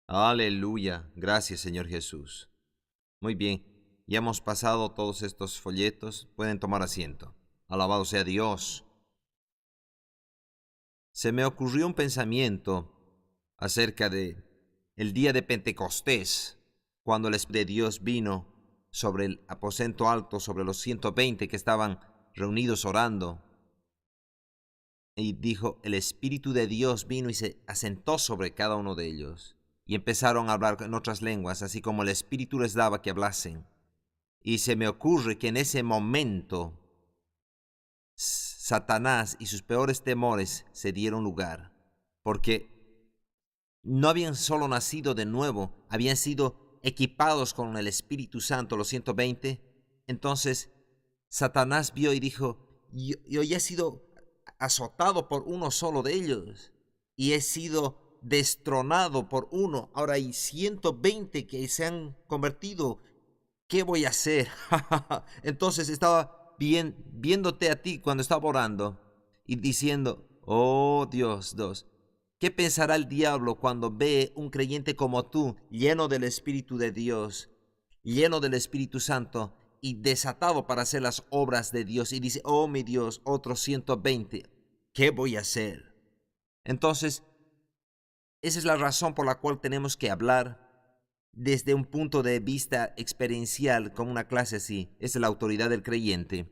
Aleluya. Gracias, Señor Jesús. Muy bien. Ya hemos pasado todos estos folletos. Pueden tomar asiento. Alabado sea Dios. Se me ocurrió un pensamiento acerca de el día de Pentecostés, cuando el Espíritu de Dios vino sobre el aposento alto, sobre los 120 que estaban reunidos orando. Y dijo, el Espíritu de Dios vino y se asentó sobre cada uno de ellos. Y empezaron a hablar en otras lenguas, así como el Espíritu les daba que hablasen. Y se me ocurre que en ese momento Satanás y sus peores temores se dieron lugar, porque no habían solo nacido de nuevo, habían sido equipados con el Espíritu Santo, los 120. Entonces Satanás vio y dijo, yo ya he sido azotado por uno solo de ellos y he sido destronado por uno. Ahora hay 120 que se han convertido. ¿Qué voy a hacer? Entonces estaba viéndote a ti cuando estaba orando y diciendo, oh Dios, ¿qué pensará el diablo cuando ve un creyente como tú, lleno del Espíritu de Dios, lleno del Espíritu Santo y desatado para hacer las obras de Dios? Y dice, oh mi Dios, otros 120, ¿qué voy a hacer? Entonces, esa es la razón por la cual tenemos que hablar desde un punto de vista experiencial, como una clase así. Es la autoridad del creyente.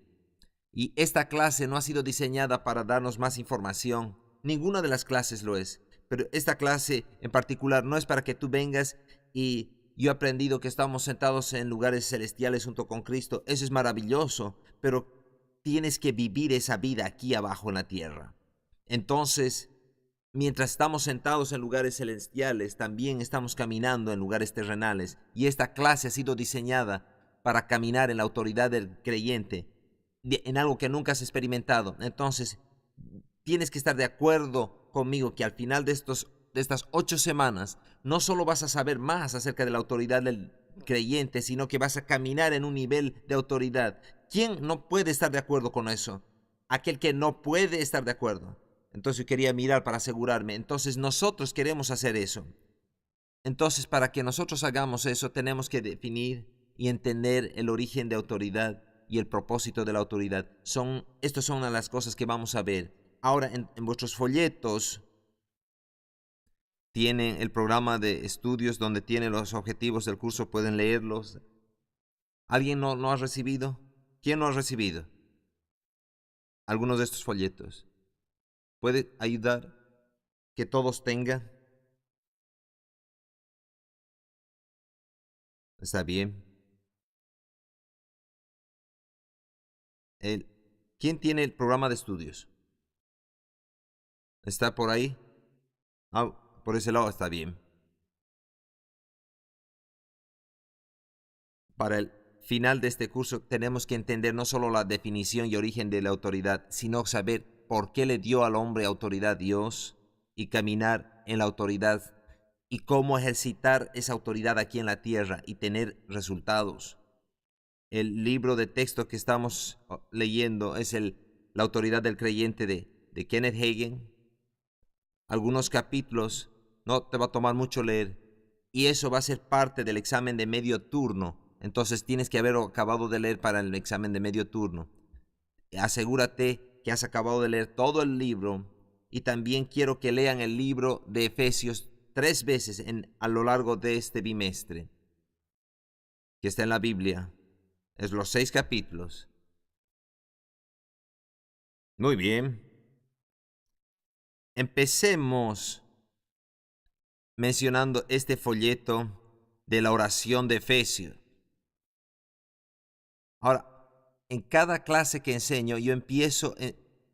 Y esta clase no ha sido diseñada para darnos más información. Ninguna de las clases lo es. Pero esta clase en particular no es para que tú vengas y yo he aprendido que estamos sentados en lugares celestiales junto con Cristo. Eso es maravilloso, pero tienes que vivir esa vida aquí abajo en la tierra. Entonces, mientras estamos sentados en lugares celestiales, también estamos caminando en lugares terrenales. Y esta clase ha sido diseñada para caminar en la autoridad del creyente, en algo que nunca has experimentado. Entonces, tienes que estar de acuerdo conmigo que al final de estas 8 semanas, no solo vas a saber más acerca de la autoridad del creyente, sino que vas a caminar en un nivel de autoridad. ¿Quién no puede estar de acuerdo con eso? Aquel que no puede estar de acuerdo. Entonces yo quería mirar para asegurarme. Entonces nosotros queremos hacer eso. Entonces para que nosotros hagamos eso tenemos que definir y entender el origen de autoridad y el propósito de la autoridad. Estas son las cosas que vamos a ver. Ahora en vuestros folletos tienen el programa de estudios donde tienen los objetivos del curso, pueden leerlos. ¿Alguien no ha recibido? ¿Quién no ha recibido algunos de estos folletos? ¿Puede ayudar que todos tengan? Está bien. El, ¿Quién tiene el programa de estudios? ¿Está por ahí? Ah, por ese lado está bien. Para el final de este curso tenemos que entender no solo la definición y origen de la autoridad, sino saber por qué le dio al hombre autoridad Dios y caminar en la autoridad y cómo ejercitar esa autoridad aquí en la tierra y tener resultados. El libro de texto que estamos leyendo es La autoridad del creyente de Kenneth Hagin. Algunos capítulos, no te va a tomar mucho leer, y eso va a ser parte del examen de medio turno. Entonces tienes que haber acabado de leer para el examen de medio turno. Asegúrate que has acabado de leer todo el libro, y también quiero que lean el libro de Efesios 3 veces a lo largo de este bimestre, que está en la Biblia. Es los 6 capítulos. Muy bien. Empecemos mencionando este folleto de la oración de Efesios. Ahora, en cada clase que enseño, yo empiezo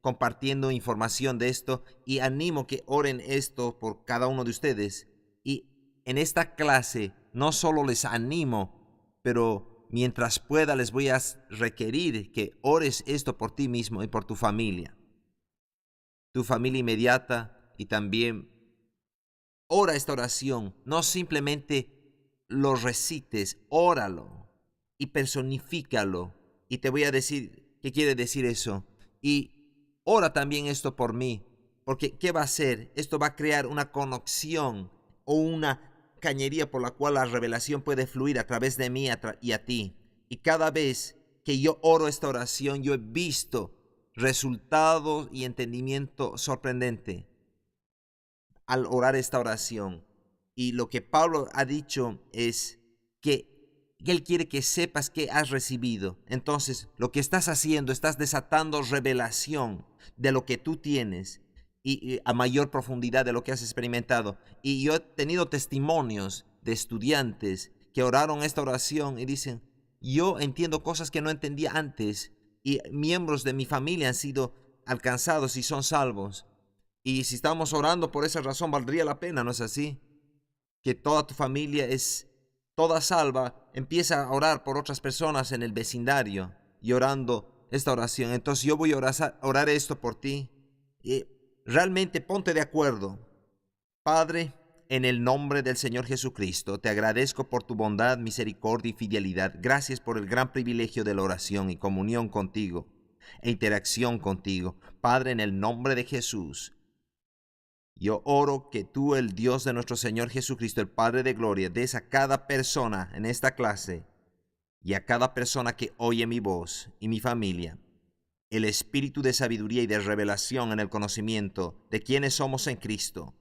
compartiendo información de esto y animo que oren esto por cada uno de ustedes. Y en esta clase no solo les animo, pero mientras pueda les voy a requerir que ores esto por ti mismo y por tu familia inmediata, y también ora esta oración. No simplemente lo recites, óralo y personifícalo. Y te voy a decir qué quiere decir eso. Y ora también esto por mí, porque ¿qué va a hacer? Esto va a crear una conexión o una cañería por la cual la revelación puede fluir a través de mí y a ti. Y cada vez que yo oro esta oración, yo he visto resultados y entendimiento sorprendente al orar esta oración. Y lo que Pablo ha dicho es que Él quiere que sepas que has recibido. Entonces, lo que estás haciendo, estás desatando revelación de lo que tú tienes y a mayor profundidad de lo que has experimentado. Y yo he tenido testimonios de estudiantes que oraron esta oración y dicen, yo entiendo cosas que no entendía antes y miembros de mi familia han sido alcanzados y son salvos. Y si estamos orando por esa razón, valdría la pena, ¿no es así? Que toda tu familia es toda salva, empieza a orar por otras personas en el vecindario y orando esta oración. Entonces yo voy a orar esto por ti. Y realmente ponte de acuerdo. Padre, en el nombre del Señor Jesucristo, te agradezco por tu bondad, misericordia y fidelidad. Gracias por el gran privilegio de la oración y comunión contigo e interacción contigo. Padre, en el nombre de Jesús, yo oro que tú, el Dios de nuestro Señor Jesucristo, el Padre de Gloria, des a cada persona en esta clase y a cada persona que oye mi voz y mi familia, el espíritu de sabiduría y de revelación en el conocimiento de quiénes somos en Cristo,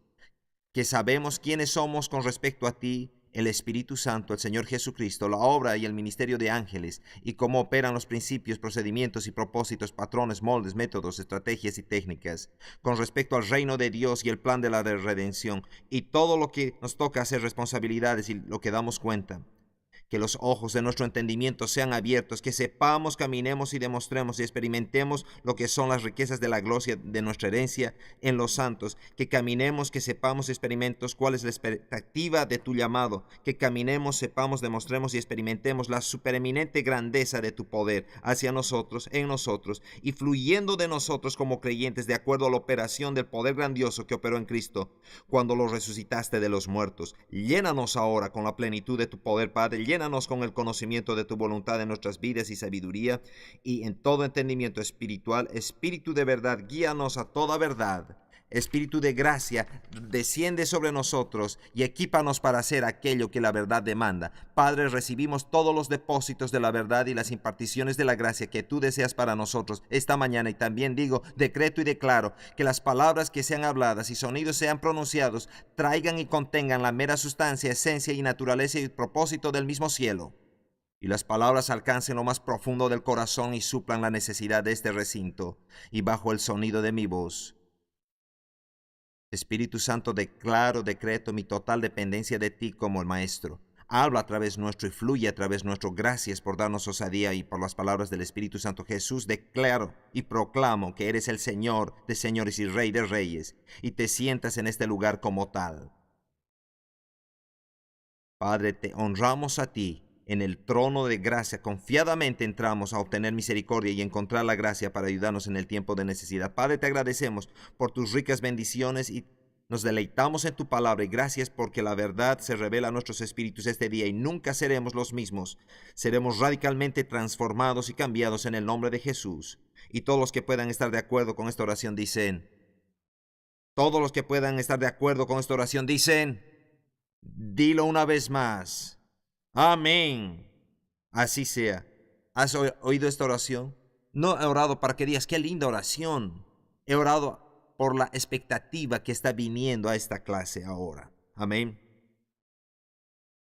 que sabemos quiénes somos con respecto a ti, el Espíritu Santo, el Señor Jesucristo, la obra y el ministerio de ángeles, y cómo operan los principios, procedimientos y propósitos, patrones, moldes, métodos, estrategias y técnicas, con respecto al reino de Dios y el plan de la redención, y todo lo que nos toca hacer responsabilidades y lo que damos cuenta. Que los ojos de nuestro entendimiento sean abiertos, que sepamos, caminemos y demostremos y experimentemos lo que son las riquezas de la gloria de nuestra herencia en los santos, que caminemos, que sepamos y experimentemos cuál es la expectativa de tu llamado, que caminemos, sepamos, demostremos y experimentemos la supereminente grandeza de tu poder hacia nosotros, en nosotros, y fluyendo de nosotros como creyentes de acuerdo a la operación del poder grandioso que operó en Cristo cuando lo resucitaste de los muertos. Llénanos ahora con la plenitud de tu poder, Padre. Llénanos con el conocimiento de tu voluntad en nuestras vidas y sabiduría y en todo entendimiento espiritual. Espíritu de verdad, guíanos a toda verdad. Espíritu de gracia, desciende sobre nosotros y equípanos para hacer aquello que la verdad demanda. Padre, recibimos todos los depósitos de la verdad y las imparticiones de la gracia que tú deseas para nosotros esta mañana. Y también digo, decreto y declaro que las palabras que sean habladas y sonidos sean pronunciados traigan y contengan la mera sustancia, esencia y naturaleza y propósito del mismo cielo. Y las palabras alcancen lo más profundo del corazón y suplan la necesidad de este recinto. Y bajo el sonido de mi voz, Espíritu Santo, declaro, decreto mi total dependencia de ti como el Maestro. Habla a través nuestro y fluye a través nuestro. Gracias por darnos osadía y por las palabras del Espíritu Santo. Jesús, declaro y proclamo que eres el Señor de señores y Rey de reyes, y te sientas en este lugar como tal. Padre, te honramos a ti. En el trono de gracia confiadamente entramos a obtener misericordia y encontrar la gracia para ayudarnos en el tiempo de necesidad. Padre, te agradecemos por tus ricas bendiciones y nos deleitamos en tu palabra, y gracias porque la verdad se revela a nuestros espíritus este día y nunca seremos los mismos. Seremos radicalmente transformados y cambiados en el nombre de Jesús. Y todos los que puedan estar de acuerdo con esta oración dicen, todos los que puedan estar de acuerdo con esta oración dicen, dilo una vez más. Amén. Así sea. ¿Has oído esta oración? No he orado para que digas, qué linda oración. He orado por la expectativa que está viniendo a esta clase ahora. Amén.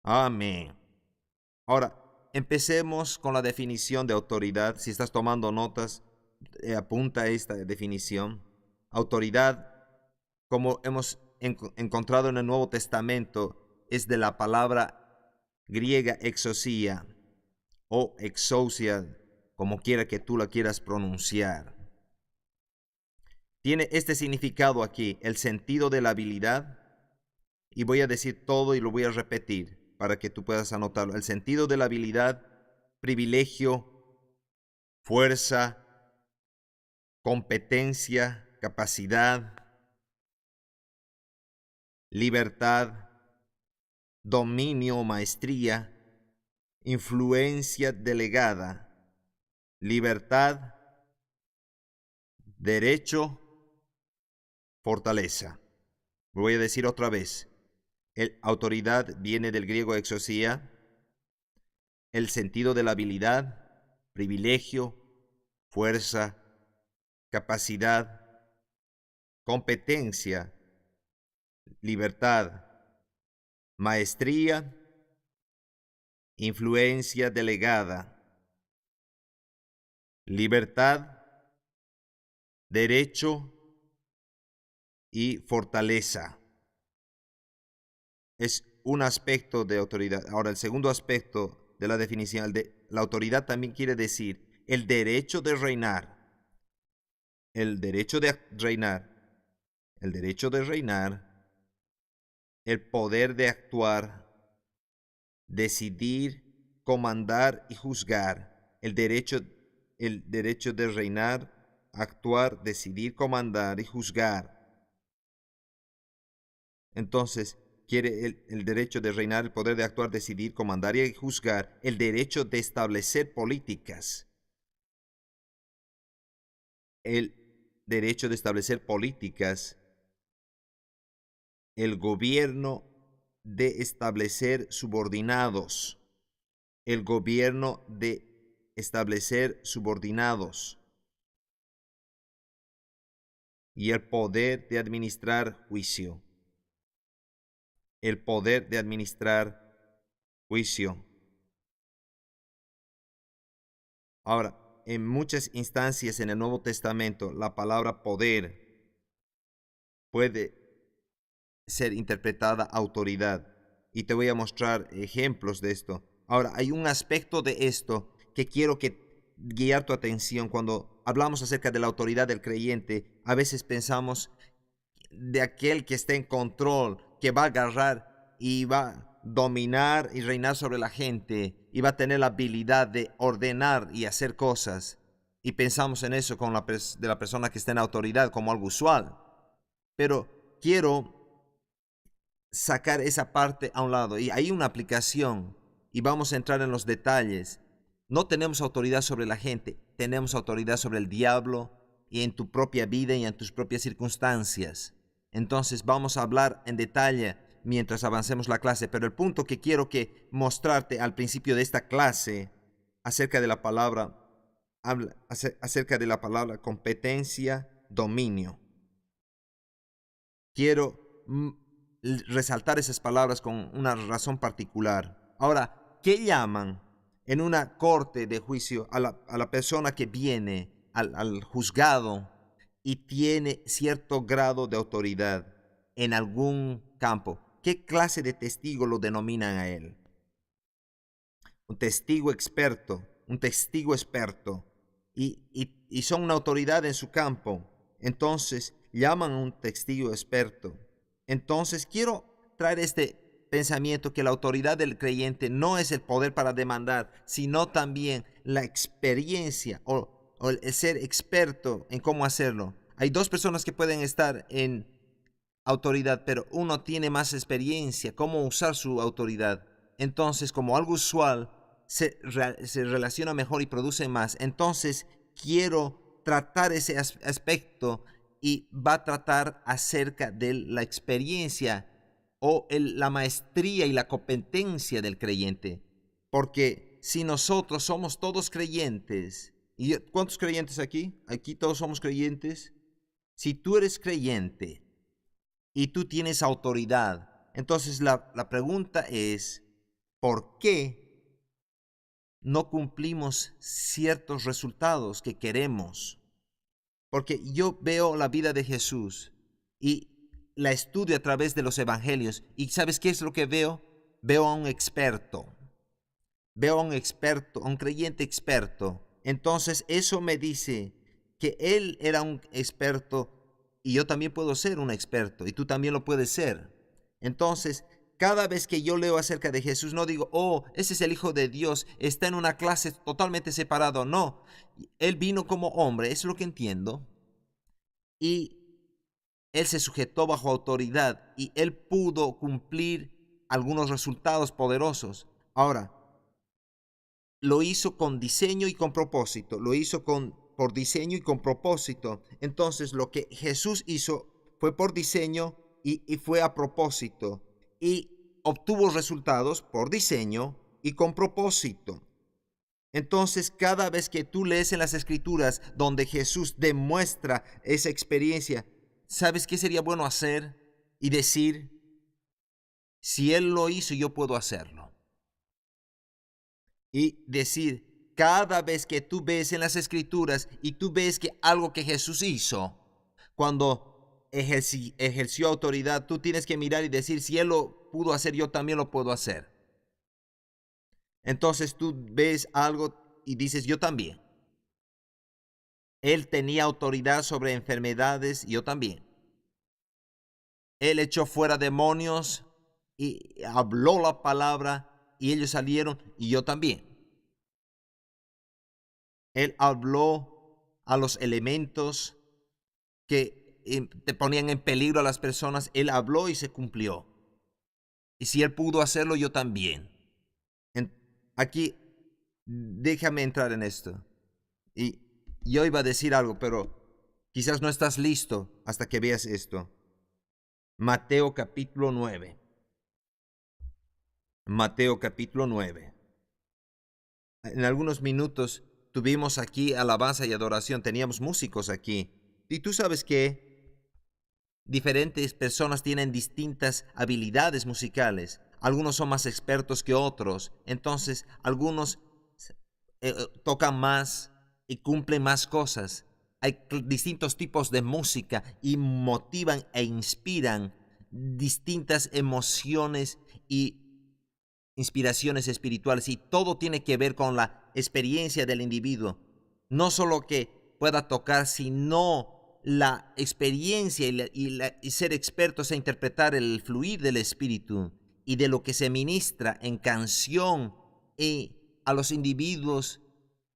Amén. Ahora, empecemos con la definición de autoridad. Si estás tomando notas, apunta esta definición. Autoridad, como hemos encontrado en el Nuevo Testamento, es de la palabra griega exousia o exousia, como quiera que tú la quieras pronunciar. Tiene este significado aquí, el sentido de la habilidad, y voy a decir todo y lo voy a repetir para que tú puedas anotarlo. El sentido de la habilidad, privilegio, fuerza, competencia, capacidad, libertad, dominio, maestría, influencia delegada, libertad, derecho, fortaleza. Voy a decir otra vez. Autoridad viene del griego exousia, el sentido de la habilidad, privilegio, fuerza, capacidad, competencia, libertad, maestría, influencia delegada, libertad, derecho y fortaleza. Es un aspecto de autoridad. Ahora, el segundo aspecto de la definición de la autoridad también quiere decir el derecho de reinar. El derecho de reinar. El derecho de reinar. El poder de actuar, decidir, comandar y juzgar. El derecho de reinar, actuar, decidir, comandar y juzgar. Entonces, quiere el derecho de reinar, el poder de actuar, decidir, comandar y juzgar, el derecho de establecer políticas. El derecho de establecer políticas, el gobierno de establecer subordinados, el gobierno de establecer subordinados y el poder de administrar juicio. El poder de administrar juicio. Ahora, en muchas instancias en el Nuevo Testamento, la palabra poder puede ser interpretada autoridad. Y te voy a mostrar ejemplos de esto. Ahora, hay un aspecto de esto que quiero guiar tu atención. Cuando hablamos acerca de la autoridad del creyente, a veces pensamos de aquel que está en control, que va a agarrar y va a dominar y reinar sobre la gente y va a tener la habilidad de ordenar y hacer cosas. Y pensamos en eso con de la persona que está en autoridad como algo usual. Pero quiero sacar esa parte a un lado. Y hay una aplicación y vamos a entrar en los detalles. No tenemos autoridad sobre la gente, tenemos autoridad sobre el diablo y en tu propia vida y en tus propias circunstancias. Entonces vamos a hablar en detalle mientras avancemos la clase, pero el punto que quiero mostrarte al principio de esta clase acerca de la palabra, acerca de la palabra competencia, dominio. Quiero resaltar esas palabras con una razón particular. Ahora, ¿qué llaman en una corte de juicio a la persona que viene al juzgado y tiene cierto grado de autoridad en algún campo? ¿Qué clase de testigo lo denominan a él? Un testigo experto, un testigo experto. Y son una autoridad en su campo. Entonces, llaman a un testigo experto. Entonces, quiero traer este pensamiento que la autoridad del creyente no es el poder para demandar, sino también la experiencia o el ser experto en cómo hacerlo. Hay dos personas que pueden estar en autoridad, pero uno tiene más experiencia, cómo usar su autoridad. Entonces, como algo usual, se relaciona mejor y produce más. Entonces, quiero tratar ese aspecto y va a tratar acerca de la experiencia o la maestría y la competencia del creyente. Porque si nosotros somos todos creyentes, ¿y cuántos creyentes aquí? Aquí todos somos creyentes. Si tú eres creyente y tú tienes autoridad, entonces la pregunta es, ¿por qué no cumplimos ciertos resultados que queremos? Porque yo veo la vida de Jesús y la estudio a través de los evangelios. ¿Y sabes qué es lo que veo? Veo a un experto. Veo a un experto, a un creyente experto. Entonces eso me dice que él era un experto y yo también puedo ser un experto y tú también lo puedes ser. Entonces, cada vez que yo leo acerca de Jesús, no digo, oh, ese es el Hijo de Dios, está en una clase totalmente separado. No, él vino como hombre, es lo que entiendo. Y él se sujetó bajo autoridad y él pudo cumplir algunos resultados poderosos. Ahora, lo hizo con diseño y con propósito. Lo hizo por diseño y con propósito. Entonces, lo que Jesús hizo fue por diseño y fue a propósito. y obtuvo resultados por diseño y con propósito. Entonces, cada vez que tú lees en las Escrituras donde Jesús demuestra esa experiencia, ¿sabes qué sería bueno hacer? Y decir, si Él lo hizo, yo puedo hacerlo. Y decir, cada vez que tú ves en las Escrituras y tú ves que algo que Jesús hizo, cuando ejerció autoridad, tú tienes que mirar y decir, si Él lo pudo hacer, yo también lo puedo hacer. Entonces tú ves algo y dices, yo también. Él tenía autoridad sobre enfermedades, yo también. Él echó fuera demonios y habló la palabra y ellos salieron y yo también. Él habló a los elementos que te ponían en peligro a las personas. Él habló y se cumplió. Y si Él pudo hacerlo, yo también. Aquí, déjame entrar en esto. Y yo iba a decir algo, pero quizás no estás listo hasta que veas esto. Mateo capítulo 9. Mateo capítulo 9. En algunos minutos tuvimos aquí alabanza y adoración, teníamos músicos aquí. Y tú sabes que diferentes personas tienen distintas habilidades musicales. Algunos son más expertos que otros. Entonces, algunos tocan más y cumplen más cosas. Hay distintos tipos de música y motivan e inspiran distintas emociones y inspiraciones espirituales, y todo tiene que ver con la experiencia del individuo. No solo que pueda tocar, sino la experiencia y ser expertos a interpretar el fluir del espíritu y de lo que se ministra en canción y a los individuos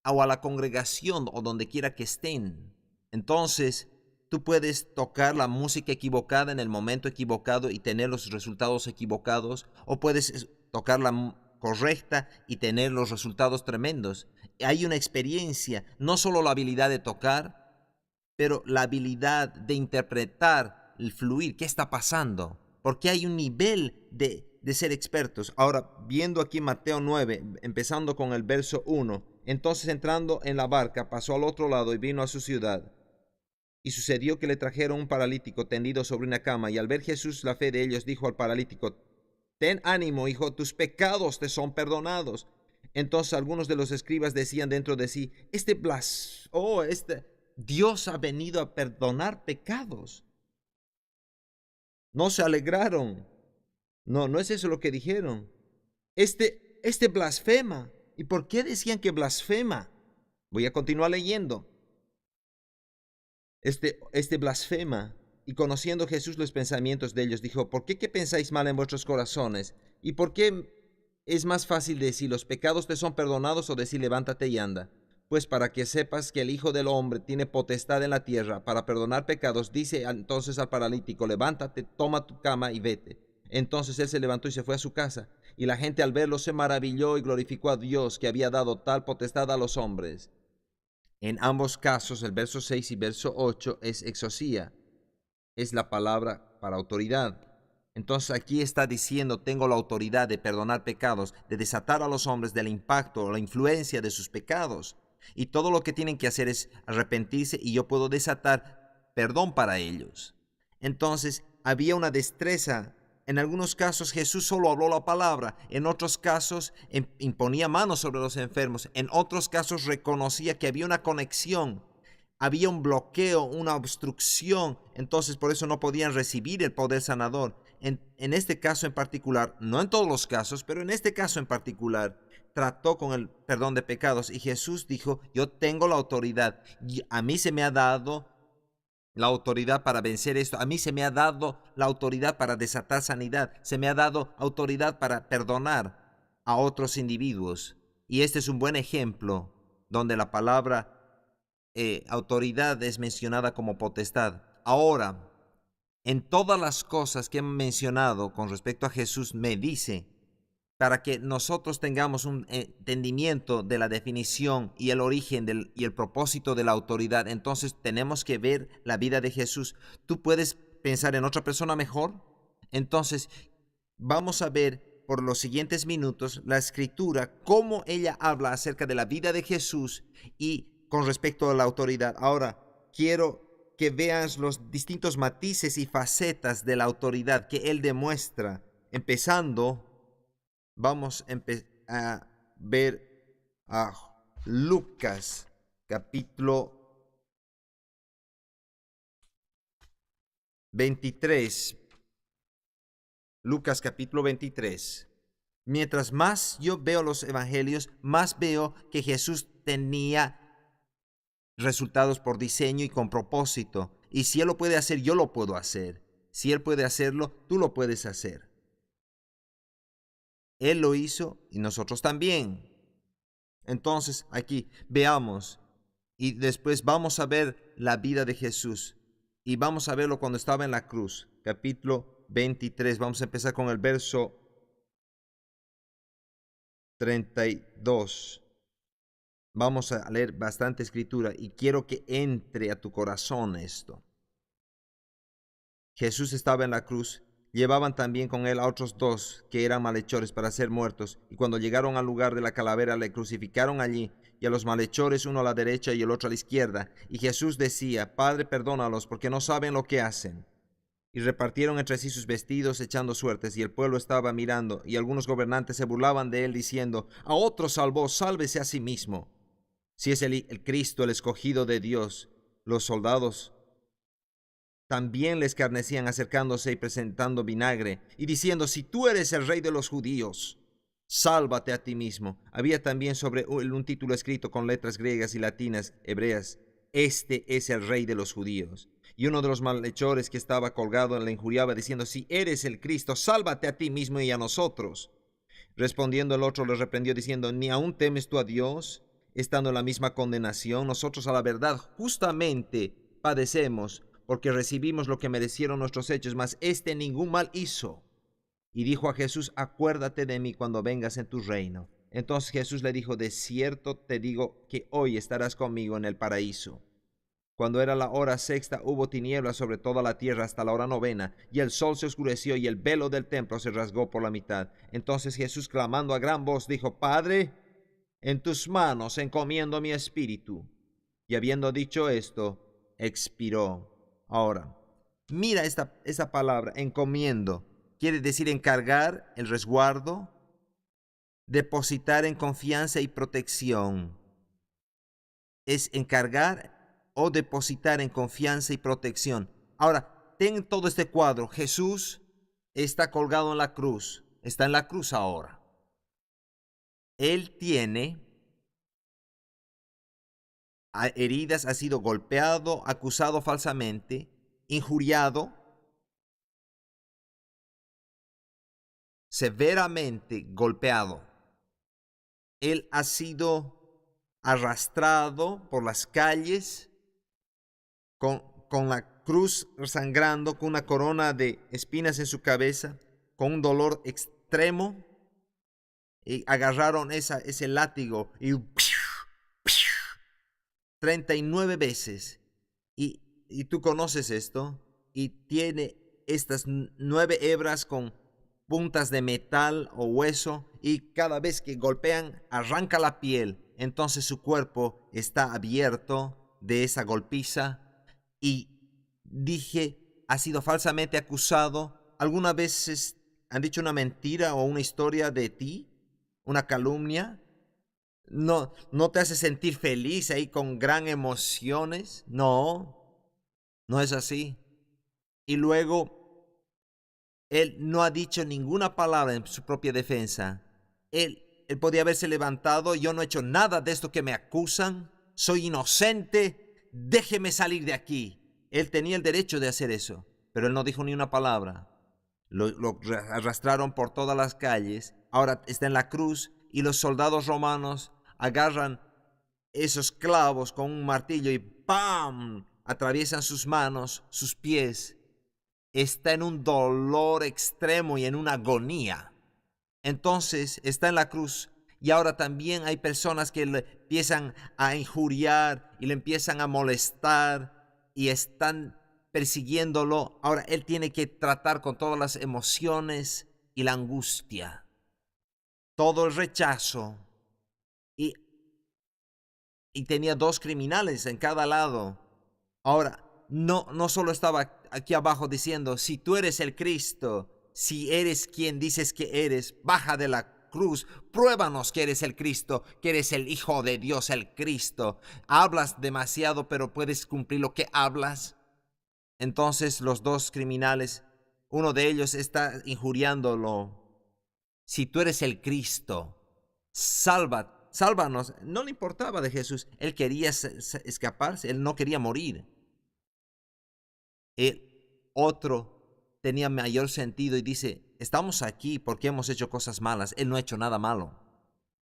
o a la congregación o donde quiera que estén. Entonces, tú puedes tocar la música equivocada en el momento equivocado y tener los resultados equivocados, o puedes tocar la correcta y tener los resultados tremendos. Hay una experiencia, no solo la habilidad de tocar, pero la habilidad de interpretar el fluir, qué está pasando, porque hay un nivel de ser expertos. Ahora, viendo aquí Mateo 9, empezando con el verso 1, entonces entrando en la barca, pasó al otro lado y vino a su ciudad. Y sucedió que le trajeron un paralítico tendido sobre una cama, y al ver Jesús la fe de ellos, dijo al paralítico, ten ánimo, hijo, tus pecados te son perdonados. Entonces algunos de los escribas decían dentro de sí, Dios ha venido a perdonar pecados. No se alegraron. No es eso lo que dijeron. Este blasfema. ¿Y por qué decían que blasfema? Voy a continuar leyendo. Este blasfema. Y conociendo Jesús los pensamientos de ellos, dijo, ¿por qué pensáis mal en vuestros corazones? ¿Y por qué es más fácil decir, los pecados te son perdonados, o decir, levántate y anda? Pues para que sepas que el Hijo del Hombre tiene potestad en la tierra para perdonar pecados, dice entonces al paralítico, levántate, toma tu cama y vete. Entonces él se levantó y se fue a su casa. Y la gente al verlo se maravilló y glorificó a Dios, que había dado tal potestad a los hombres. En ambos casos, el verso 6 y verso 8 es exousia, es la palabra para autoridad. Entonces aquí está diciendo, tengo la autoridad de perdonar pecados, de desatar a los hombres del impacto o la influencia de sus pecados. Y todo lo que tienen que hacer es arrepentirse y yo puedo desatar perdón para ellos. Entonces había una destreza. En algunos casos Jesús solo habló la palabra, en otros casos imponía manos sobre los enfermos, en otros casos reconocía que había una conexión, había un bloqueo, una obstrucción, entonces por eso no podían recibir el poder sanador. En este caso en particular, no en todos los casos, pero en este caso en particular, trató con el perdón de pecados y Jesús dijo, yo tengo la autoridad, y a mí se me ha dado la autoridad para vencer esto. A mí se me ha dado la autoridad para desatar sanidad. Se me ha dado autoridad para perdonar a otros individuos. Y este es un buen ejemplo donde la palabra autoridad es mencionada como potestad. Ahora, en todas las cosas que he mencionado con respecto a Jesús, me dice, para que nosotros tengamos un entendimiento de la definición y el origen y el propósito de la autoridad, entonces tenemos que ver la vida de Jesús. ¿Tú puedes pensar en otra persona mejor? Entonces, vamos a ver por los siguientes minutos la escritura, cómo ella habla acerca de la vida de Jesús y con respecto a la autoridad. Ahora, quiero que veas los distintos matices y facetas de la autoridad que él demuestra. Empezando, vamos a ver a Lucas capítulo 23. Lucas capítulo 23. Mientras más yo veo los evangelios, más veo que Jesús tenía resultados por diseño y con propósito. Y si Él lo puede hacer, yo lo puedo hacer. Si Él puede hacerlo, tú lo puedes hacer. Él lo hizo y nosotros también. Entonces, aquí veamos. Y después vamos a ver la vida de Jesús. Y vamos a verlo cuando estaba en la cruz. Capítulo 23. Vamos a empezar con el verso 32. Vamos a leer bastante escritura y quiero que entre a tu corazón esto. Jesús estaba en la cruz. Llevaban también con él a otros dos que eran malhechores para ser muertos. Y cuando llegaron al lugar de la calavera, le crucificaron allí, y a los malhechores uno a la derecha y el otro a la izquierda. Y Jesús decía: Padre, perdónalos, porque no saben lo que hacen. Y repartieron entre sí sus vestidos, echando suertes, y el pueblo estaba mirando, y algunos gobernantes se burlaban de él, diciendo: A otro salvó, sálvese a sí mismo. Si es el Cristo, el escogido de Dios. Los soldados también le escarnecían, acercándose y presentando vinagre, y diciendo: Si tú eres el rey de los judíos, sálvate a ti mismo. Había también sobre él un título escrito con letras griegas y latinas, hebreas: Este es el rey de los judíos. Y uno de los malhechores que estaba colgado le injuriaba, diciendo: Si eres el Cristo, sálvate a ti mismo y a nosotros. Respondiendo el otro le reprendió, diciendo: ¿Ni aún temes tú a Dios, estando en la misma condenación? Nosotros a la verdad justamente padecemos, porque recibimos lo que merecieron nuestros hechos, mas éste ningún mal hizo. Y dijo a Jesús: Acuérdate de mí cuando vengas en tu reino. Entonces Jesús le dijo: De cierto te digo que hoy estarás conmigo en el paraíso. Cuando era la hora sexta, hubo tinieblas sobre toda la tierra hasta la hora novena, y el sol se oscureció, y el velo del templo se rasgó por la mitad. Entonces Jesús, clamando a gran voz, dijo: Padre, en tus manos encomiendo mi espíritu. Y habiendo dicho esto, expiró. Ahora, mira esta palabra, encomiendo. Quiere decir encargar el resguardo, depositar en confianza y protección. Es encargar o depositar en confianza y protección. Ahora, ten todo este cuadro. Jesús está colgado en la cruz. Está en la cruz ahora. Él tiene heridas, ha sido golpeado, acusado falsamente, injuriado, severamente golpeado. Él ha sido arrastrado por las calles con la cruz sangrando, con una corona de espinas en su cabeza, con un dolor extremo. Y agarraron ese látigo y 39 veces. Y tú conoces esto. Y tiene estas 9 hebras con puntas de metal o hueso. Y cada vez que golpean, arranca la piel. Entonces su cuerpo está abierto de esa golpiza. Y dije, ha sido falsamente acusado. ¿Algunas veces han dicho una mentira o una historia de ti? ¿Una calumnia? No te hace sentir feliz ahí con gran emociones. No es así. Y luego, él no ha dicho ninguna palabra en su propia defensa. Él podía haberse levantado: Yo no he hecho nada de esto que me acusan. Soy inocente. Déjeme salir de aquí. Él tenía el derecho de hacer eso, pero él no dijo ni una palabra. Lo arrastraron por todas las calles. Ahora está en la cruz y los soldados romanos agarran esos clavos con un martillo y ¡pam! Atraviesan sus manos, sus pies. Está en un dolor extremo y en una agonía. Entonces está en la cruz y ahora también hay personas que le empiezan a injuriar y le empiezan a molestar y están persiguiéndolo. Ahora él tiene que tratar con todas las emociones y la angustia, todo el rechazo. Y, y tenía dos criminales en cada lado. Ahora, no solo estaba aquí abajo diciendo, si tú eres el Cristo, si eres quien dices que eres, baja de la cruz, pruébanos que eres el Cristo, que eres el Hijo de Dios, el Cristo. Hablas demasiado, pero puedes cumplir lo que hablas. Entonces los dos criminales, uno de ellos está injuriándolo. Si tú eres el Cristo, sálvanos. No le importaba de Jesús, él quería escaparse, él no quería morir. El otro tenía mayor sentido y dice, estamos aquí porque hemos hecho cosas malas, él no ha hecho nada malo.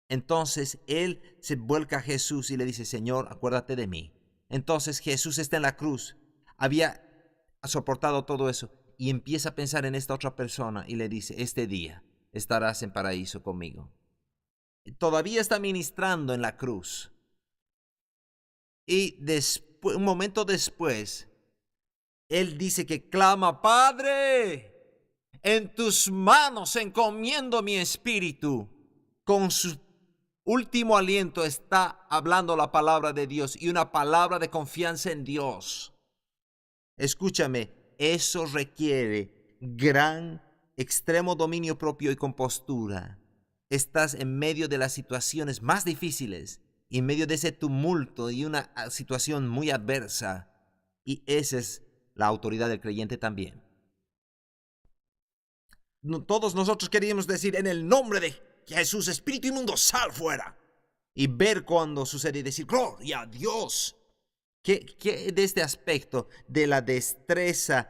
Entonces él se vuelca a Jesús y le dice, Señor, acuérdate de mí. Entonces Jesús está en la cruz, había soportado todo eso y empieza a pensar en esta otra persona y le dice, este día estarás en paraíso conmigo. Todavía está ministrando en la cruz. Y un momento después, él dice que clama, Padre, en tus manos encomiendo mi espíritu. Con su último aliento está hablando la palabra de Dios y una palabra de confianza en Dios. Escúchame, eso requiere gran, extremo dominio propio y compostura. Estás en medio de las situaciones más difíciles, en medio de ese tumulto y una situación muy adversa. Y esa es la autoridad del creyente también. Todos nosotros queríamos decir, en el nombre de Jesús, espíritu inmundo, sal fuera. Y ver cuando sucede y decir, gloria a Dios. Que de este aspecto de la destreza,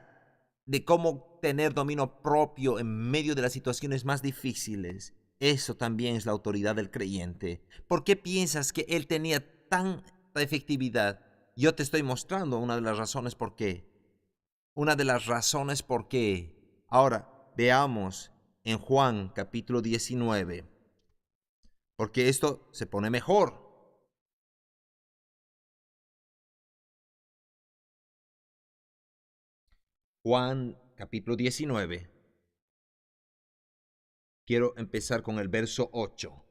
de cómo tener dominio propio en medio de las situaciones más difíciles, eso también es la autoridad del creyente. ¿Por qué piensas que él tenía tanta efectividad? Yo te estoy mostrando una de las razones por qué. Una de las razones por qué. Ahora, veamos en Juan capítulo 19, porque esto se pone mejor. Juan capítulo 19. Quiero empezar con el verso 8.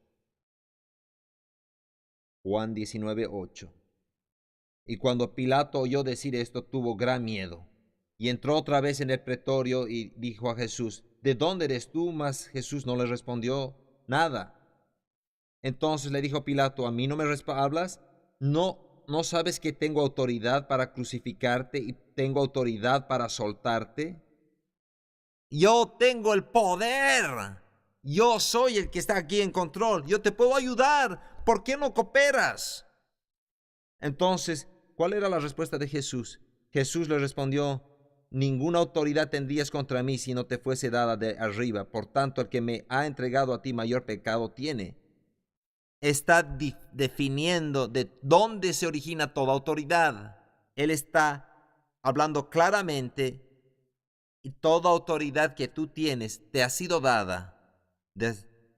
Juan 19, 8. Y cuando Pilato oyó decir esto, tuvo gran miedo. Y entró otra vez en el pretorio y dijo a Jesús, ¿de dónde eres tú? Mas Jesús no le respondió nada. Entonces le dijo Pilato, ¿a mí no me hablas? ¿No sabes que tengo autoridad para crucificarte y tengo autoridad para soltarte? Yo tengo el poder. Yo soy el que está aquí en control. Yo te puedo ayudar. ¿Por qué no cooperas? Entonces, ¿cuál era la respuesta de Jesús? Jesús le respondió, ninguna autoridad tendrías contra mí si no te fuese dada de arriba. Por tanto, el que me ha entregado a ti mayor pecado tiene. Está definiendo de dónde se origina toda autoridad. Él está hablando claramente y toda autoridad que tú tienes te ha sido dada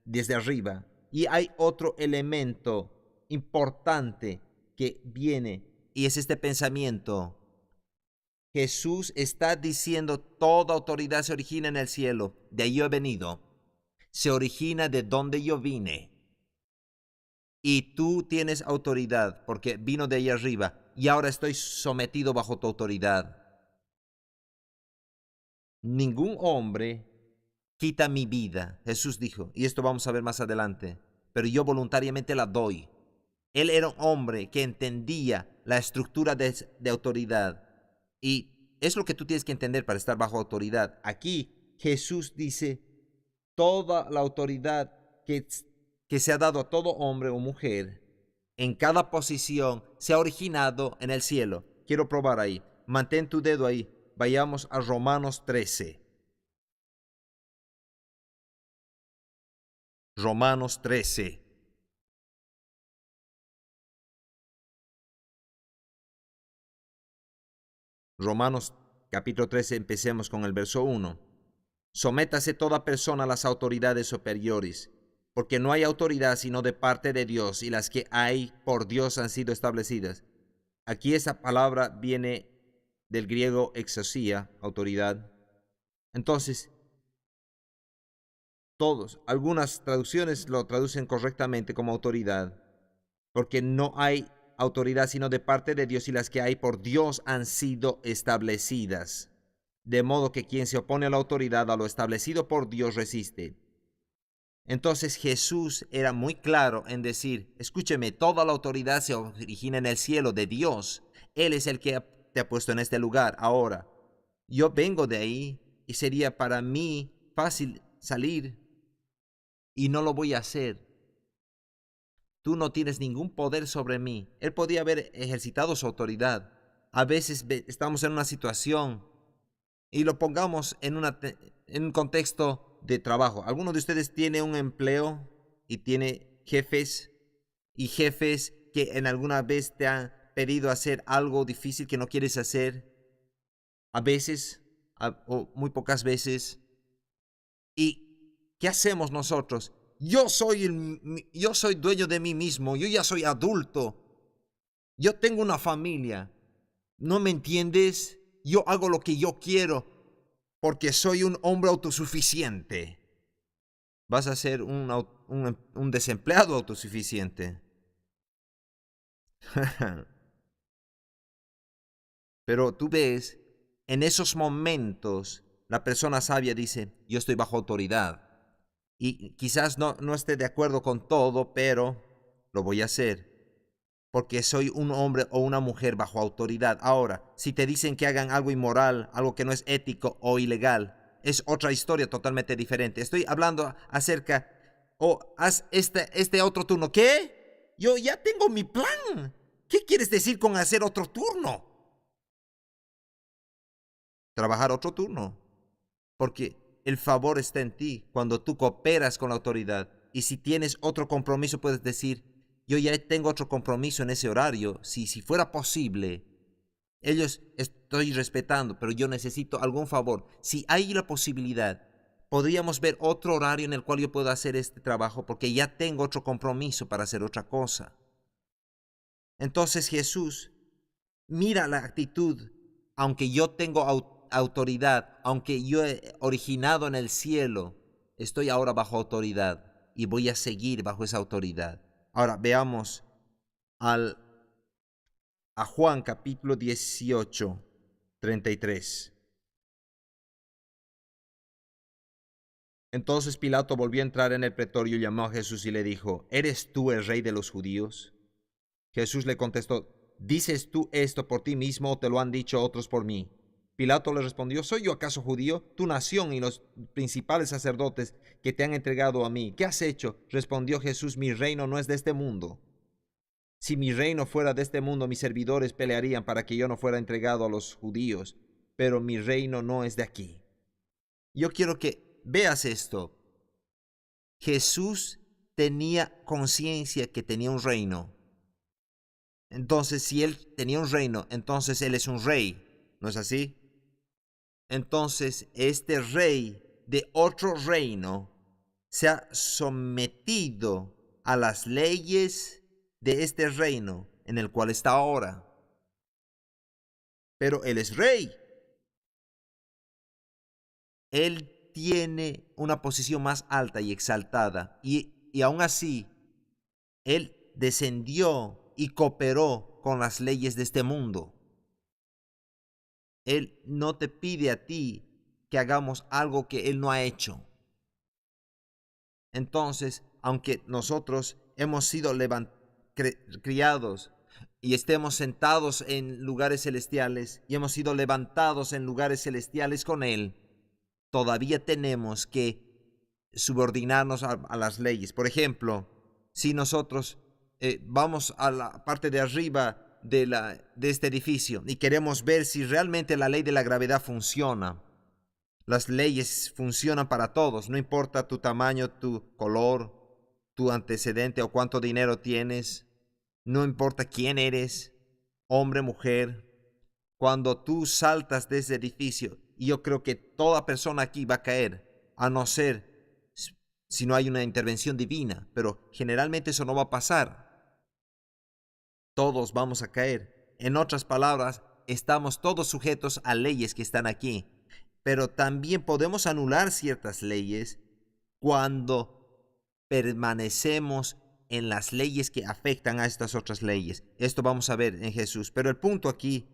desde arriba. Y hay otro elemento importante que viene y es este pensamiento. Jesús está diciendo toda autoridad se origina en el cielo. De ahí yo he venido. Se origina de donde yo vine. Y tú tienes autoridad porque vino de ahí arriba y ahora estoy sometido bajo tu autoridad. Ningún hombre quita mi vida, Jesús dijo, y esto vamos a ver más adelante, pero yo voluntariamente la doy. Él era un hombre que entendía la estructura de autoridad y es lo que tú tienes que entender para estar bajo autoridad. Aquí Jesús dice, toda la autoridad que se ha dado a todo hombre o mujer en cada posición se ha originado en el cielo. Quiero probar ahí. Mantén tu dedo ahí. Vayamos a Romanos 13. Romanos 13. Romanos capítulo 13, empecemos con el verso 1. Sométase toda persona a las autoridades superiores, porque no hay autoridad sino de parte de Dios, y las que hay por Dios han sido establecidas. Aquí esa palabra viene del griego exousia, autoridad. Entonces, todos. Algunas traducciones lo traducen correctamente como autoridad, porque no hay autoridad sino de parte de Dios, y las que hay por Dios han sido establecidas. De modo que quien se opone a la autoridad, a lo establecido por Dios, resiste. Entonces Jesús era muy claro en decir, escúcheme, toda la autoridad se origina en el cielo de Dios. Él es el que te ha puesto en este lugar. Ahora, yo vengo de ahí y sería para mí fácil salir y no lo voy a hacer. Tú no tienes ningún poder sobre mí. Él podía haber ejercitado su autoridad. A veces estamos en una situación y lo pongamos en un contexto de trabajo. ¿Alguno de ustedes tiene un empleo y tiene jefes que en alguna vez te han pedido hacer algo difícil que no quieres hacer? A veces o muy pocas veces. ¿Y qué hacemos nosotros? Yo soy dueño de mí mismo. Yo ya soy adulto. Yo tengo una familia. ¿No me entiendes? Yo hago lo que yo quiero porque soy un hombre autosuficiente. Vas a ser un desempleado autosuficiente. Pero tú ves, en esos momentos, la persona sabia dice, yo estoy bajo autoridad. Y quizás no esté de acuerdo con todo, pero lo voy a hacer. Porque soy un hombre o una mujer bajo autoridad. Ahora, si te dicen que hagan algo inmoral, algo que no es ético o ilegal, es otra historia totalmente diferente. Estoy hablando acerca, haz este otro turno. ¿Qué? Yo ya tengo mi plan. ¿Qué quieres decir con hacer otro turno? Trabajar otro turno. Porque el favor está en ti cuando tú cooperas con la autoridad. Y si tienes otro compromiso, puedes decir, yo ya tengo otro compromiso en ese horario. Si fuera posible, ellos estoy respetando, pero yo necesito algún favor. Si hay la posibilidad, podríamos ver otro horario en el cual yo puedo hacer este trabajo porque ya tengo otro compromiso para hacer otra cosa. Entonces Jesús mira la actitud, aunque yo tengo autoridad, aunque yo he originado en el cielo, estoy ahora bajo autoridad y voy a seguir bajo esa autoridad. Ahora veamos a Juan capítulo 18, 33. Entonces Pilato volvió a entrar en el pretorio, llamó a Jesús y le dijo, ¿eres tú el rey de los judíos? Jesús le contestó, ¿dices tú esto por ti mismo o te lo han dicho otros por mí? Pilato le respondió, ¿soy yo acaso judío? Tu nación y los principales sacerdotes que te han entregado a mí. ¿Qué has hecho? Respondió Jesús, mi reino no es de este mundo. Si mi reino fuera de este mundo, mis servidores pelearían para que yo no fuera entregado a los judíos, pero mi reino no es de aquí. Yo quiero que veas esto. Jesús tenía conciencia que tenía un reino. Entonces, si él tenía un reino, entonces él es un rey, ¿no es así? Entonces, este rey de otro reino se ha sometido a las leyes de este reino en el cual está ahora. Pero él es rey. Él tiene una posición más alta y exaltada. Y aún así, él descendió y cooperó con las leyes de este mundo. Él no te pide a ti que hagamos algo que Él no ha hecho. Entonces, aunque nosotros hemos sido criados y estemos sentados en lugares celestiales y hemos sido levantados en lugares celestiales con Él, todavía tenemos que subordinarnos a las leyes. Por ejemplo, si nosotros vamos a la parte de arriba de este edificio y queremos ver si realmente la ley de la gravedad funciona. Las leyes funcionan para todos, no importa tu tamaño, tu color, tu antecedente o cuánto dinero tienes, no importa quién eres, hombre, mujer. Cuando tú saltas de ese edificio, y yo creo que toda persona aquí va a caer, a no ser si no hay una intervención divina, pero generalmente eso no va a pasar. Todos vamos a caer. En otras palabras, estamos todos sujetos a leyes que están aquí. Pero también podemos anular ciertas leyes cuando permanecemos en las leyes que afectan a estas otras leyes. Esto vamos a ver en Jesús. Pero el punto aquí,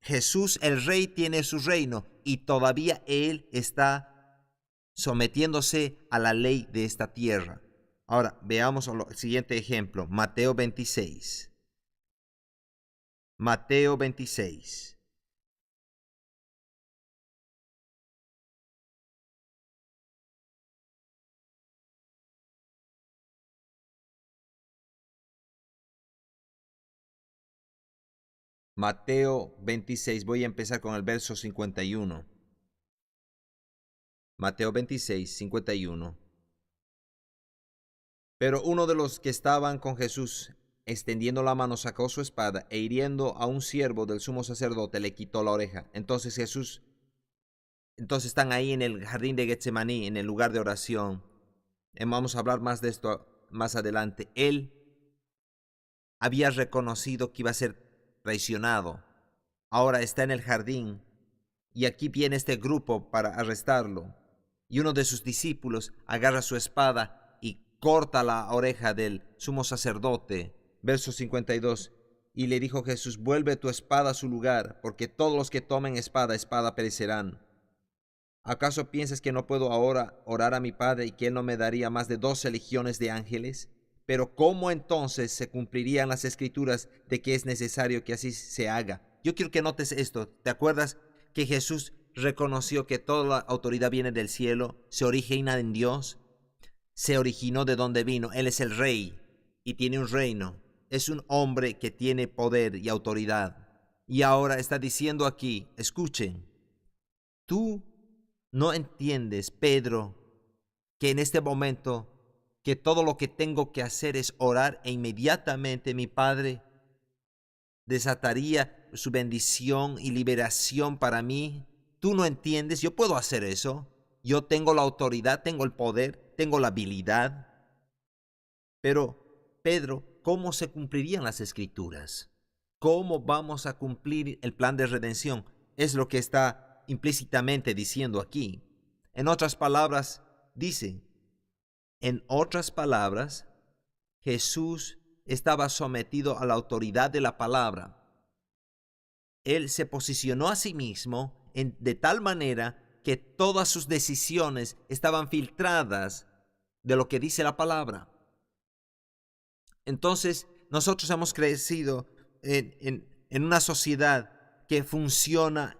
Jesús, el Rey, tiene su reino y todavía Él está sometiéndose a la ley de esta tierra. Ahora, veamos el siguiente ejemplo, Mateo 26. Mateo 26. Mateo 26, voy a empezar con el verso 51. Mateo 26, 51. Pero uno de los que estaban con Jesús, extendiendo la mano, sacó su espada e hiriendo a un siervo del sumo sacerdote, le quitó la oreja. Entonces están ahí en el jardín de Getsemaní, en el lugar de oración. Vamos a hablar más de esto más adelante. Él había reconocido que iba a ser traicionado. Ahora está en el jardín y aquí viene este grupo para arrestarlo. Y uno de sus discípulos agarra su espada y corta la oreja del sumo sacerdote. Verso 52. Y le dijo Jesús: vuelve tu espada a su lugar, porque todos los que tomen espada perecerán. ¿Acaso piensas que no puedo ahora orar a mi Padre y que Él no me daría más de 12 legiones de ángeles? Pero ¿cómo entonces se cumplirían las escrituras de que es necesario que así se haga? Yo quiero que notes esto. ¿Te acuerdas que Jesús reconoció que toda la autoridad viene del cielo, se origina en Dios, se originó de donde vino? Él es el Rey y tiene un reino. Es un hombre que tiene poder y autoridad. Y ahora está diciendo aquí, escuchen, tú no entiendes, Pedro, que en este momento que todo lo que tengo que hacer es orar e inmediatamente mi Padre desataría su bendición y liberación para mí. Tú no entiendes, yo puedo hacer eso. Yo tengo la autoridad, tengo el poder, tengo la habilidad. Pero, Pedro, ¿cómo se cumplirían las escrituras? ¿Cómo vamos a cumplir el plan de redención? Es lo que está implícitamente diciendo aquí. En otras palabras, dice, Jesús estaba sometido a la autoridad de la palabra. Él se posicionó a sí mismo de tal manera que todas sus decisiones estaban filtradas de lo que dice la palabra. Entonces, nosotros hemos crecido en una sociedad que funciona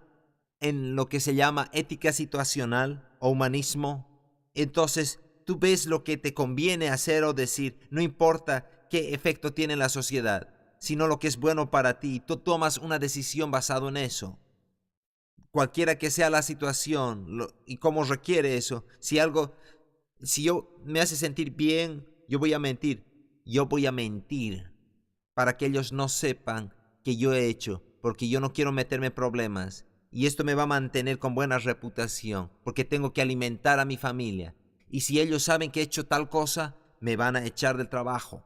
en lo que se llama ética situacional o humanismo. Entonces, tú ves lo que te conviene hacer o decir, no importa qué efecto tiene en la sociedad, sino lo que es bueno para ti. Tú tomas una decisión basado en eso. Cualquiera que sea la situación y cómo requiere eso. Si yo me hace sentir bien, yo voy a mentir. Yo voy a mentir para que ellos no sepan que yo he hecho, porque yo no quiero meterme en problemas. Y esto me va a mantener con buena reputación, porque tengo que alimentar a mi familia. Y si ellos saben que he hecho tal cosa, me van a echar del trabajo.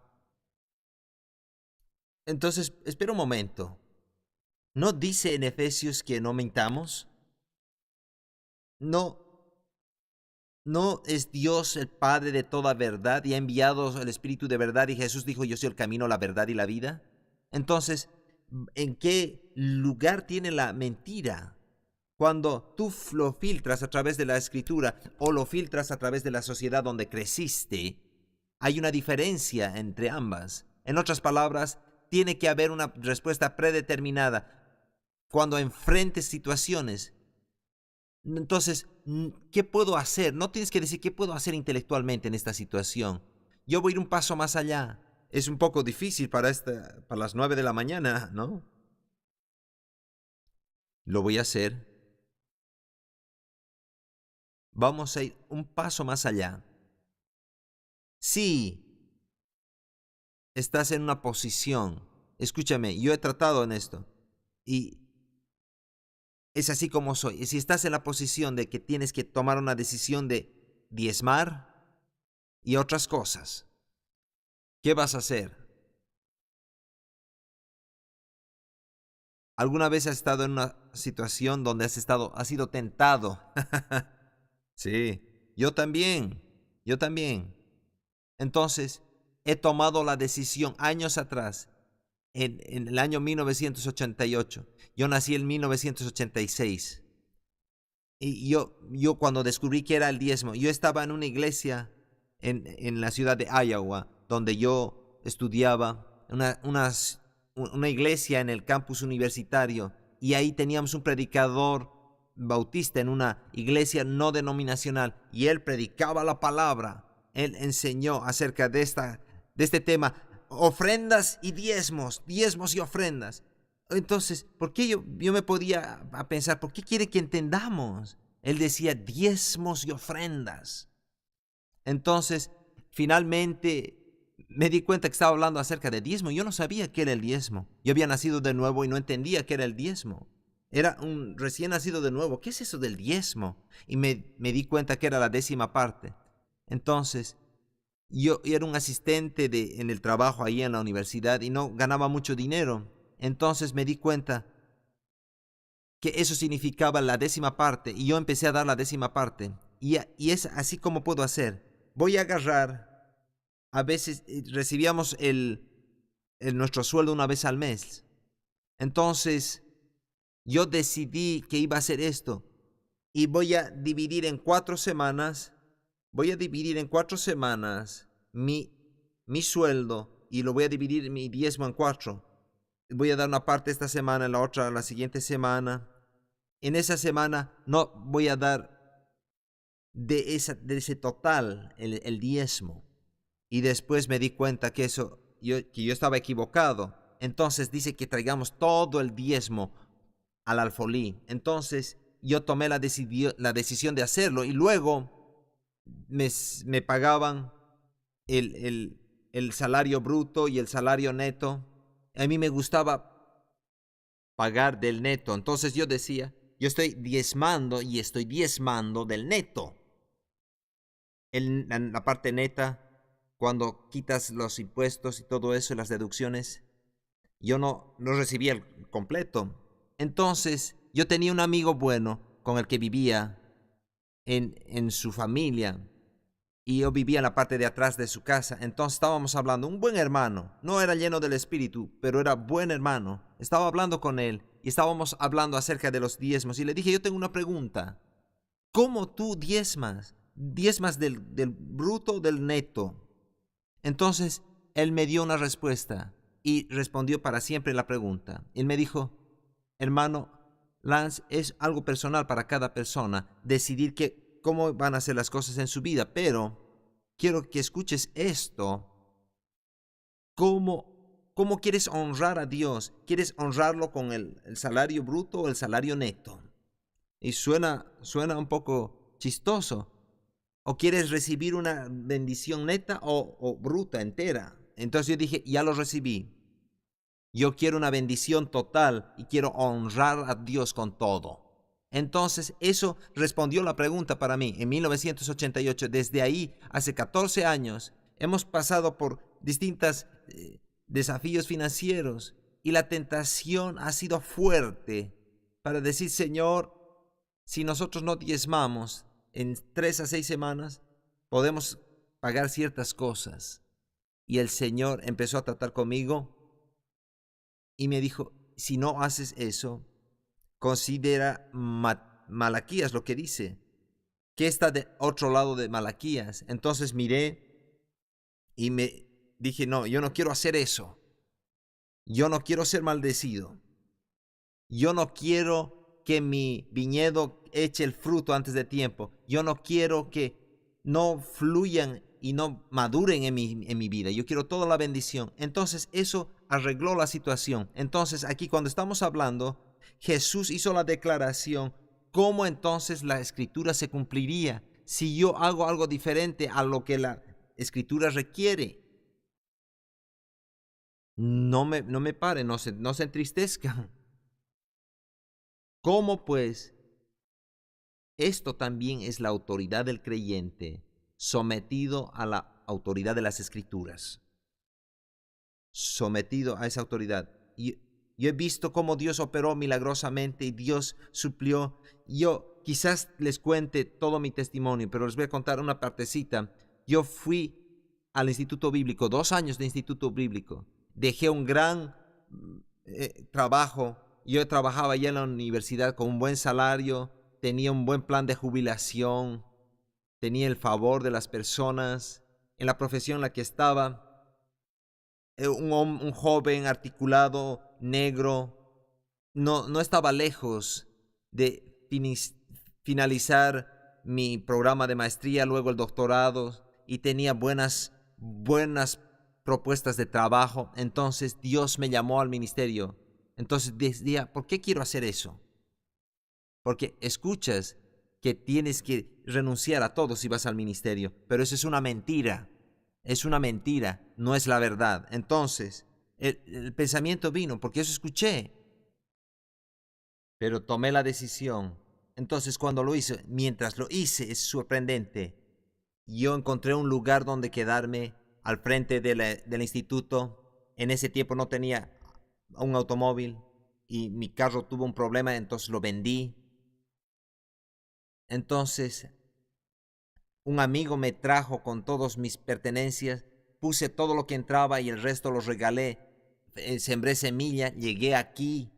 Entonces, espera un momento. ¿No dice en Efesios que no mintamos? No, ¿no es Dios el Padre de toda verdad y ha enviado el Espíritu de verdad? Y Jesús dijo, yo soy el camino, la verdad y la vida. Entonces, ¿en qué lugar tiene la mentira? Cuando tú lo filtras a través de la Escritura o lo filtras a través de la sociedad donde creciste, hay una diferencia entre ambas. En otras palabras, tiene que haber una respuesta predeterminada cuando enfrentes situaciones. Entonces, ¿qué puedo hacer? No tienes que decir qué puedo hacer intelectualmente en esta situación. Yo voy a ir un paso más allá. Es un poco difícil para las 9 de la mañana, ¿no? Lo voy a hacer. Vamos a ir un paso más allá. Si estás en una posición, escúchame, yo he tratado en esto y es así como soy. Si estás en la posición de que tienes que tomar una decisión de diezmar y otras cosas, ¿qué vas a hacer? ¿Alguna vez has estado en una situación donde has sido tentado? Sí, yo también. Yo también. Entonces, he tomado la decisión años atrás, en el año 1988. Yo nací en 1986. Y yo cuando descubrí que era el diezmo, yo estaba en una iglesia en la ciudad de Iowa, donde yo estudiaba, una iglesia en el campus universitario, y ahí teníamos un predicador bautista en una iglesia no denominacional, y él predicaba la palabra. Él enseñó acerca de este tema, ofrendas y diezmos y ofrendas. Entonces, ¿por qué yo me podía a pensar, ¿por qué quiere que entendamos? Él decía diezmos y ofrendas. Entonces, finalmente me di cuenta que estaba hablando acerca de diezmo. Yo no sabía qué era el diezmo. Yo había nacido de nuevo y no entendía qué era el diezmo. Era un recién nacido de nuevo. ¿Qué es eso del diezmo? Y me di cuenta que era la 10ª parte. Entonces, yo era un asistente en el trabajo ahí en la universidad y no ganaba mucho dinero. Entonces me di cuenta que eso significaba la 10ª parte y yo empecé a dar la 10ª parte. Y es así como puedo hacer. Voy a agarrar, a veces recibíamos nuestro sueldo una vez al mes. Entonces yo decidí que iba a hacer esto y voy a dividir en 4 semanas. Voy a dividir en 4 semanas mi sueldo y lo voy a dividir mi diezmo en 4. Voy a dar una parte esta semana, la otra la siguiente semana. En esa semana no voy a dar de ese total el diezmo. Y después me di cuenta que yo estaba equivocado. Entonces dice que traigamos todo el diezmo al alfolí. Entonces yo tomé la decisión de hacerlo y luego me pagaban el salario bruto y el salario neto. A mí me gustaba pagar del neto. Entonces yo decía, yo estoy diezmando y estoy diezmando del neto. La parte neta, cuando quitas los impuestos y todo eso, las deducciones, yo no recibía el completo. Entonces yo tenía un amigo bueno con el que vivía en su familia. Y yo vivía en la parte de atrás de su casa. Entonces estábamos hablando, un buen hermano. No era lleno del espíritu, pero era buen hermano. Estaba hablando con él y estábamos hablando acerca de los diezmos. Y le dije, yo tengo una pregunta. ¿Cómo tú diezmas? ¿Diezmas del bruto o del neto? Entonces él me dio una respuesta y respondió para siempre la pregunta. Él me dijo, hermano Lance, es algo personal para cada persona decidir cómo van a ser las cosas en su vida, pero quiero que escuches esto. ¿Cómo quieres honrar a Dios? ¿Quieres honrarlo con el salario bruto o el salario neto? Y suena un poco chistoso. ¿O quieres recibir una bendición neta o bruta, entera? Entonces yo dije, ya lo recibí. Yo quiero una bendición total y quiero honrar a Dios con todo. Entonces, eso respondió la pregunta para mí en 1988. Desde ahí, hace 14 años, hemos pasado por distintos desafíos financieros y la tentación ha sido fuerte para decir, Señor, si nosotros no diezmamos en 3 a 6 semanas, podemos pagar ciertas cosas. Y el Señor empezó a tratar conmigo y me dijo, si no haces eso, considera Malaquías lo que dice. ¿Qué está de otro lado de Malaquías? Entonces miré y me dije, no, yo no quiero hacer eso. Yo no quiero ser maldecido. Yo no quiero que mi viñedo eche el fruto antes de tiempo. Yo no quiero que no fluyan y no maduren en mi vida. Yo quiero toda la bendición. Entonces eso arregló la situación. Entonces aquí cuando estamos hablando, Jesús hizo la declaración, ¿cómo entonces la Escritura se cumpliría si yo hago algo diferente a lo que la Escritura requiere? No me pare, no se entristezcan. ¿Cómo pues? Esto también es la autoridad del creyente sometido a la autoridad de las Escrituras. Sometido a esa autoridad. Y yo he visto cómo Dios operó milagrosamente y Dios suplió. Yo quizás les cuente todo mi testimonio, pero les voy a contar una partecita. Yo fui al Instituto Bíblico, 2 años de Instituto Bíblico. Dejé un gran trabajo. Yo trabajaba allá en la universidad con un buen salario, tenía un buen plan de jubilación, tenía el favor de las personas. En la profesión en la que estaba, un joven articulado, negro, no estaba lejos de finalizar mi programa de maestría, luego el doctorado, y tenía buenas propuestas de trabajo. Entonces Dios me llamó al ministerio. Entonces decía, ¿por qué quiero hacer eso? Porque escuchas que tienes que renunciar a todo si vas al ministerio, pero eso es una mentira. Es una mentira, no es la verdad. Entonces, el pensamiento vino porque eso escuché, pero tomé la decisión. Entonces, cuando lo hice, mientras lo hice, es sorprendente. Yo encontré un lugar donde quedarme al frente del instituto. En ese tiempo no tenía un automóvil y mi carro tuvo un problema, entonces lo vendí. Entonces, un amigo me trajo con todas mis pertenencias, puse todo lo que entraba y el resto lo regalé. Sembré semilla, llegué aquí.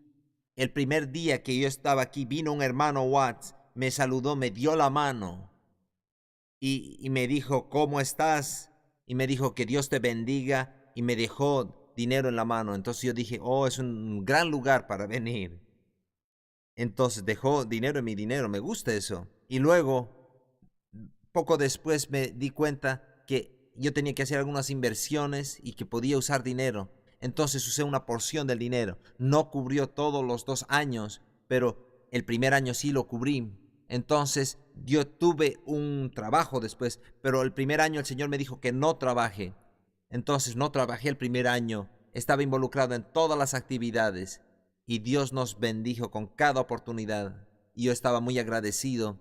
El primer día que yo estaba aquí, vino un hermano Watts, me saludó, me dio la mano y me dijo, ¿cómo estás? Y me dijo que Dios te bendiga y me dejó dinero en la mano. Entonces yo dije, oh, es un gran lugar para venir. Entonces dejó dinero en mi dinero, me gusta eso. Y luego, poco después me di cuenta que yo tenía que hacer algunas inversiones y que podía usar dinero. Entonces usé una porción del dinero. No cubrió todos los 2 años, pero el primer año sí lo cubrí. Entonces yo tuve un trabajo después, pero el primer año el Señor me dijo que no trabaje. Entonces no trabajé el primer año. Estaba involucrado en todas las actividades y Dios nos bendijo con cada oportunidad. Y yo estaba muy agradecido.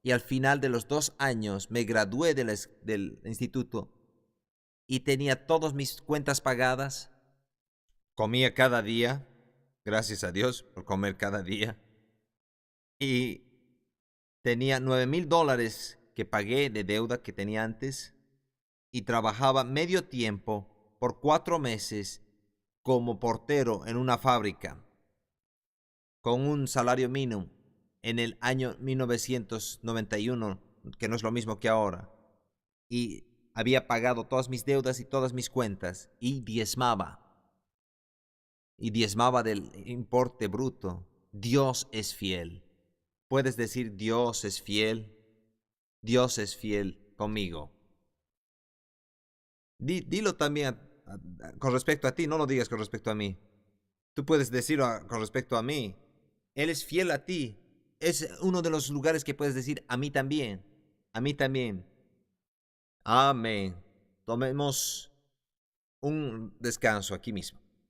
Y al final de los 2 años me gradué del instituto y tenía todas mis cuentas pagadas. Comía cada día, gracias a Dios por comer cada día. Y tenía $9,000 que pagué de deuda que tenía antes. Y trabajaba medio tiempo por 4 meses como portero en una fábrica con un salario mínimo en el año 1991, que no es lo mismo que ahora. Y había pagado todas mis deudas y todas mis cuentas y diezmaba. Y diezmaba del importe bruto. Dios es fiel. Puedes decir Dios es fiel. Dios es fiel conmigo. Dilo también con respecto a ti, no lo digas con respecto a mí. Tú puedes decirlo con respecto a mí. Él es fiel a ti. Es uno de los lugares que puedes decir a mí también. A mí también. Amén. Tomemos un descanso aquí mismo.